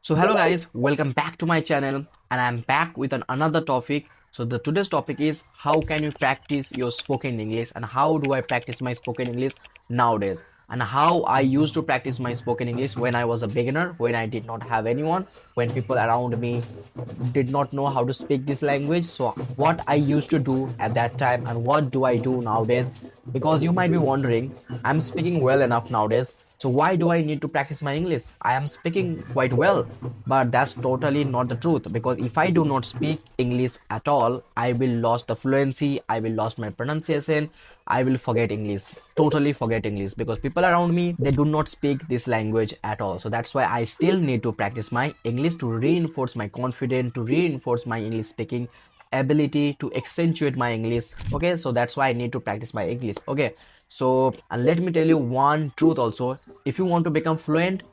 So hello guys, welcome back to my channel and I'm back with another topic. So the today's topic is how can you practice your spoken English and how do I practice my spoken English nowadays and how I used to practice my spoken English when I was a beginner, when I did not have anyone, when people around me did not know how to speak this language. So what I used to do at that time and what do I do nowadays, because you might be wondering, I'm speaking well enough nowadays, so why do I need to practice my English? I am speaking quite well. But that's totally not the truth, because if I do not speak English at all, I will lose the fluency, I will lose my pronunciation, I will forget English, totally forget English, because people around me, they do not speak this language at all. So that's why I still need to practice my English to reinforce my confidence, to reinforce my English speaking ability, to accentuate my English. Okay, so that's why I need to practice my English. Okay, so and let me tell you one truth also. If you want to become fluent,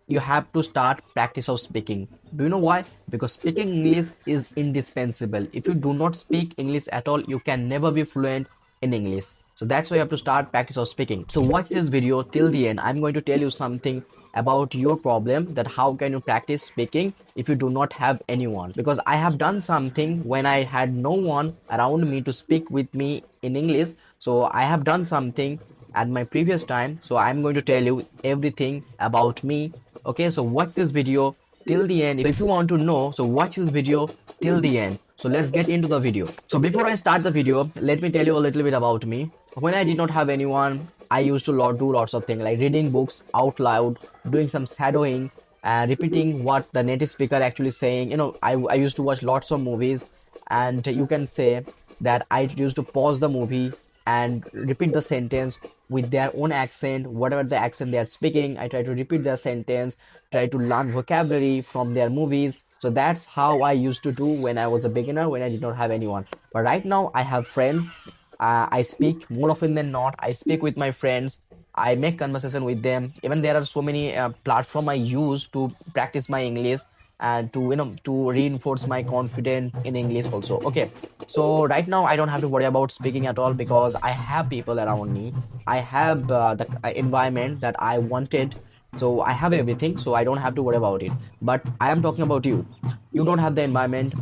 you have to start practice of speaking. Do you know why? Because speaking English is indispensable. If you do not speak English at all, you can never be fluent in English. So that's why you have to start practice of speaking. So watch this video till the end. I'm going to tell you something about your problem, that how can you practice speaking if you do not have anyone. Because I have done something when I had no one around me to speak with me in English. So I have done something at my previous time, so I'm going to tell you everything about me. Okay, so watch this video till the end. If you want to know, so watch this video till the end. So let's get into the video. So before I start the video, let me tell you a little bit about me. When I did not have anyone, I used to do lots of things like reading books out loud, doing some shadowing, and repeating what the native speaker actually saying. I used to watch lots of movies, and you can say that I used to pause the movie and repeat the sentence with their own accent, whatever the accent they are speaking. I try to repeat their sentence, try to learn vocabulary from their movies. So that's how I used to do when I was a beginner, when I did not have anyone. But right now I have friends. I speak more often than not. I speak with my friends. I make conversation with them. Even there are so many platform I use to practice my English and to reinforce my confidence in English also. Okay, so right now I don't have to worry about speaking at all, because I have people around me. I have the environment that I wanted. So I have everything, so I don't have to worry about it. But I am talking about you. You don't have the environment.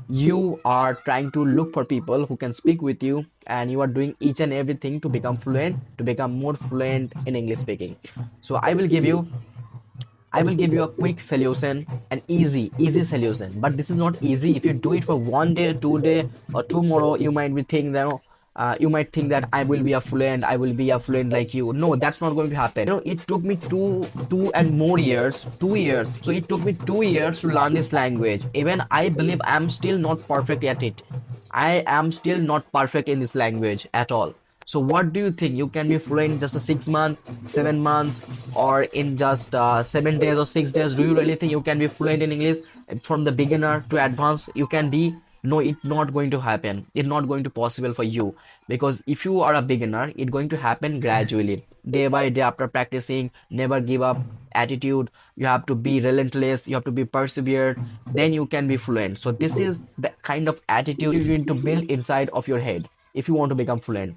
You are trying to look for people who can speak with you, and you are doing each and everything to become fluent, to become more fluent in English speaking. So I will give you a quick solution, an easy solution. But this is not easy. If you do it for one day, 2 day, or tomorrow, you might be thinking that, you might think that I will be a fluent, I will be a fluent like you. No, that's not going to happen. It took me two and more years, 2 years. So it took me 2 years to learn this language. Even I believe I'm still not perfect at it. I am still not perfect in this language at all. So what do you think? You can be fluent in just a 6 month, 7 months, or in just 7 days or 6 days? Do you really think you can be fluent in English from the beginner to advanced? You can be. No, it's not going to happen. It's not going to possible for you, because if you are a beginner, it's going to happen gradually, day by day, after practicing. Never give up attitude. You have to be relentless. You have to be persevered. Then you can be fluent. So this is the kind of attitude you need to build inside of your head if you want to become fluent.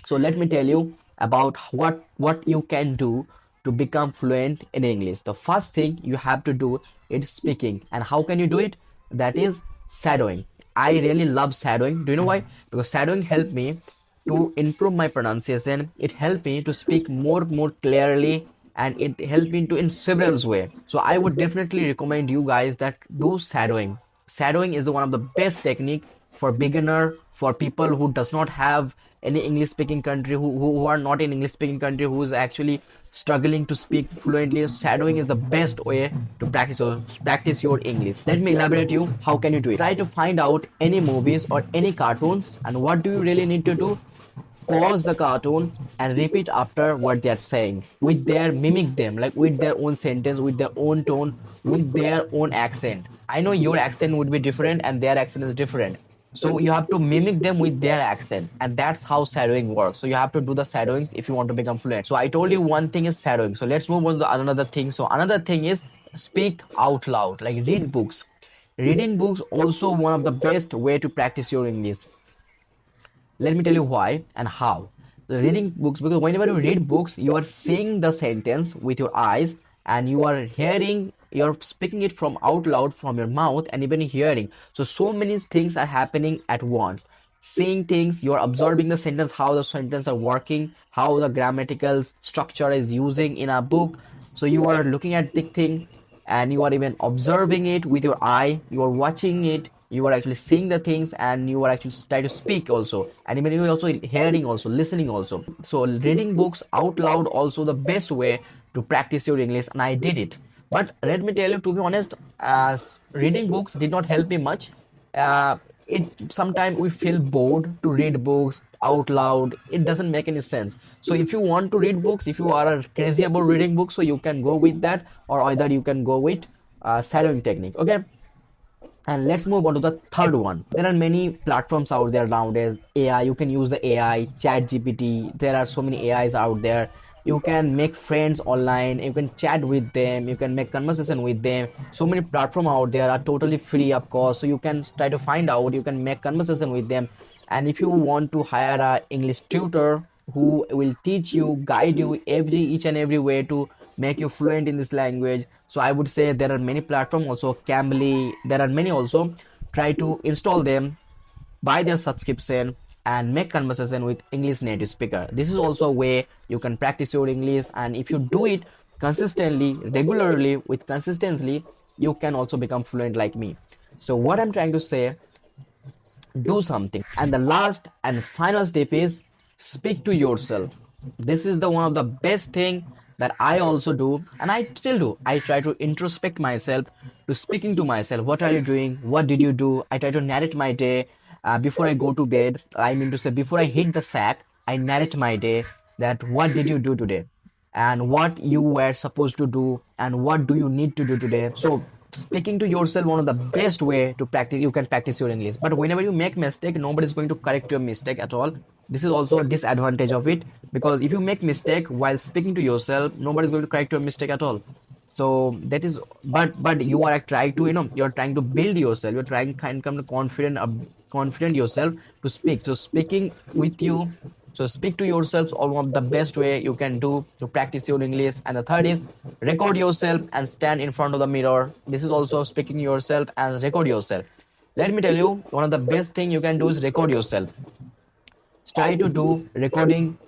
So let me tell you about what you can do to become fluent in English. The first thing you have to do is speaking. And how can you do it? That is shadowing. I really love shadowing. Do you know why? Because shadowing helped me to improve my pronunciation. It helped me to speak more clearly, and it helped me to in several ways. So I would definitely recommend you guys that do shadowing. Shadowing is the one of the best technique for beginner, for people who does not have any English speaking country, who are not in English speaking country, who is actually struggling to speak fluently. Shadowing is the best way to practice your English. Let me elaborate you how can you do it. Try to find out any movies or any cartoons, and what do you really need to do? Pause the cartoon and repeat after what they are saying, with their mimic them, like with their own sentence, with their own tone, with their own accent. I know your accent would be different and their accent is different, so you have to mimic them with their accent, and that's how shadowing works. So you have to do the shadowings if you want to become fluent. So I told you one thing is shadowing. So let's move on to another thing. So another thing is speak out loud, like read books. Reading books also one of the best way to practice your English. Let me tell you why and how. The reading books, because whenever you read books, you are seeing the sentence with your eyes, and you are hearing you're speaking it from out loud from your mouth and even hearing. So many things are happening at once. Seeing things, you're observing the sentence, how the sentence are working, how the grammatical structure is using in a book. So you are looking at the thing and you are even observing it with your eye, you are watching it, you are actually seeing the things, and you are actually trying to speak also, and even you are also hearing also, listening also. So reading books out loud also the best way to practice your English, and I did it. But let me tell you, to be honest, as reading books did not help me much. It sometimes we feel bored to read books out loud. It doesn't make any sense. So if you want to read books, if you are crazy about reading books, so you can go with that, or either you can go with shadowing technique. Okay, and let's move on to the third one. There are many platforms out there nowadays. AI, you can use the AI, Chat GPT. There are so many AIs out there. You can make friends online. You can chat with them. You can make conversation with them. So many platforms out there are totally free, of course. So you can try to find out. You can make conversation with them. And if you want to hire a English tutor who will teach you, guide you each and every way to make you fluent in this language, so I would say there are many platforms also. Cambly, there are many also. Try to install them, buy their subscription, and make conversation with English native speaker. This is also a way you can practice your English, and if you do it consistently, regularly, with consistency, you can also become fluent like me. So what I'm trying to say, do something. And the last and final step is speak to yourself. This is the one of the best thing that I also do, and I still do. I try to introspect myself, to speaking to myself. What are you doing? What did you do? I try to narrate my day before I go to bed. I mean to say, before I hit the sack, I narrate my day, that what did you do today, and what you were supposed to do, and what do you need to do today. So speaking to yourself, one of the best way to practice, you can practice your English. But whenever you make mistake, nobody is going to correct your mistake at all. This is also a disadvantage of it, because if you make mistake while speaking to yourself, nobody is going to correct your mistake at all. So that is, but you are trying to, you're trying to build yourself, you're trying kind of come to confident yourself to speak. So speaking with you, so speak to yourselves, all one of the best way you can do to practice your English. And the third is record yourself and stand in front of the mirror. This is also speaking yourself and record yourself. Let me tell you, one of the best thing you can do is record yourself. Try to do recording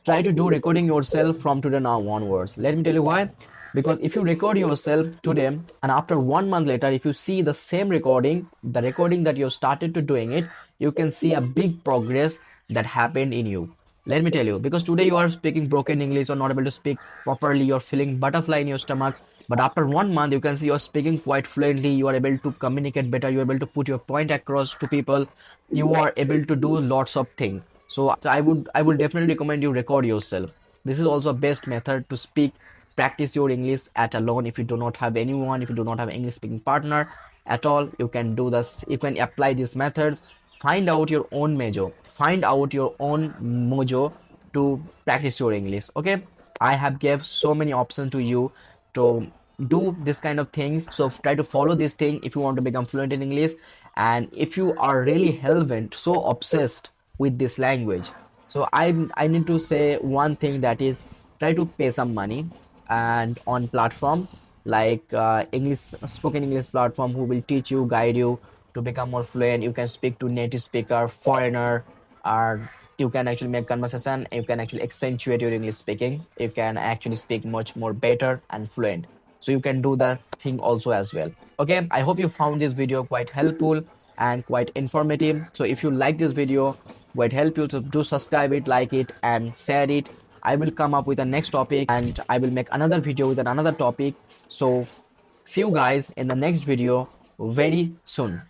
yourself from today now onwards. Let me tell you why. Because if you record yourself today, and after 1 month later, if you see the same recording, the recording that you started to doing it, you can see a big progress that happened in you. Let me tell you, because today you are speaking broken English or not able to speak properly, you're feeling butterfly in your stomach. But after 1 month, you can see you're speaking quite fluently, you are able to communicate better, you're able to put your point across to people, you are able to do lots of things. So I would definitely recommend you record yourself. This is also a best method to speak, practice your English at alone. If you do not have anyone, if you do not have English speaking partner at all, you can do this, you can apply these methods. Find out your own major, find out your own mojo to practice your English. Okay, I have gave so many options to you to do this kind of things. So try to follow this thing if you want to become fluent in English. And if you are really hell-bent, so obsessed with this language, so I need to say one thing, that is try to pay some money and on platform like English spoken English platform, who will teach you, guide you to become more fluent. You can speak to native speaker, foreigner, or you can actually make conversation. You can actually accentuate your English speaking. You can actually speak much more better and fluent. So you can do that thing also as well. Okay, I hope you found this video quite helpful and quite informative. So if you like this video, quite help you to do subscribe it, like it, and share it. I will come up with a next topic, and I will make another video with another topic. So see you guys in the next video very soon.